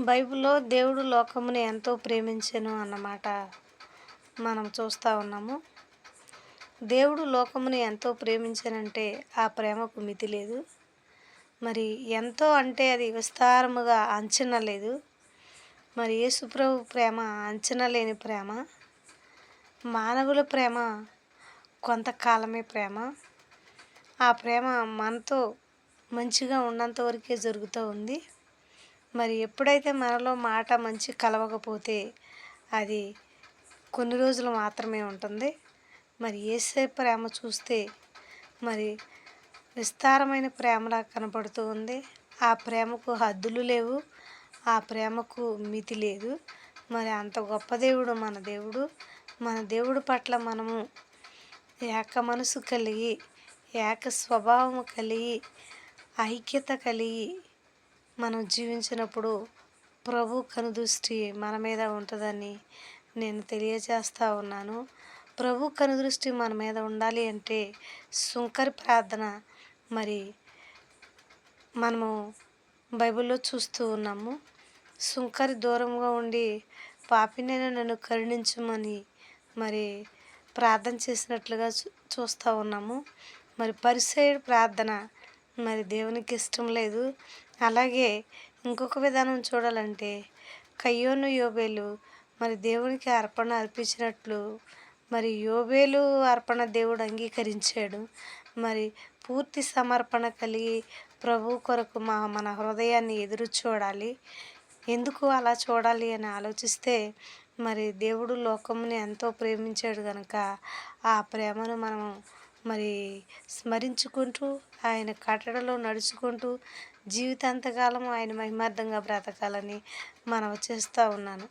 బైబిల్‌లో దేవుడు లోకమును ఎంతో ప్రేమించెను అన్నమాట మనం చూస్తా ఉన్నాము. దేవుడు లోకమును ఎంతో ప్రేమించెనంటే ఆ ప్రేమకు మితి లేదు. మరి ఎంతో అంటే అది విస్తారముగా అంచనా లేదు. మరి యేసుప్రభు ప్రేమ అంచనా లేని ప్రేమ. మానవుల ప్రేమ కొంతకాలమే ప్రేమ. ఆ ప్రేమ మనతో మంచిగా ఉన్నంత వరకే జరుగుతూ ఉంది. మరి ఎప్పుడైతే మనలో మాట మంచి కలవకపోతే అది కొన్ని రోజులు మాత్రమే ఉంటుంది. మరి యేసే ప్రేమ చూస్తే మరి విస్తారమైన ప్రేమలా కనపడుతూ ఉంది. ఆ ప్రేమకు హద్దులు లేవు. ఆ ప్రేమకు మితి లేదు. మరి అంత గొప్ప దేవుడు మన దేవుడు. మన దేవుడి పట్ల మనము ఏక మనసు కలిగి, ఏక స్వభావము కలిగి, ఐక్యత కలిగి మనం జీవించినప్పుడు ప్రభు కనుదృష్టి మన మీద ఉంటుందని నేను తెలియజేస్తూ ఉన్నాను. ప్రభు కనుదృష్టి మన మీద ఉండాలి అంటే సుంకరి ప్రార్థన మరి మనము బైబిల్లో చూస్తూ ఉన్నాము. సుంకరి దూరంగా ఉండి పాపినైన నన్ను కరుణించమని మరి ప్రార్థన చేసినట్లుగా చూస్తూ ఉన్నాము. మరి పరిసయ్యుడి ప్రార్థన మరి దేవునికి ఇష్టం లేదు. అలాగే ఇంకొక విధానం చూడాలంటే కయ్యోను యోబేలు మరి దేవునికి అర్పణ అర్పించినట్లు మరి యోబేలు అర్పణ దేవుడు అంగీకరించాడు. మరి పూర్తి సమర్పణ కలిగి ప్రభు కొరకు మన హృదయాన్ని ఎదురు చూడాలి. ఎందుకు అలా చూడాలి అని ఆలోచిస్తే మరి దేవుడు లోకముని ఎంతో ప్రేమించాడు కనుక ఆ ప్రేమను మనం మరి స్మరించుకుంటూ ఆయన కట్టడలో నడుచుకుంటూ జీవితాంతకాలం ఆయన మహిమార్థంగా బ్రతకాలని మనవి చేస్తూ ఉన్నాను.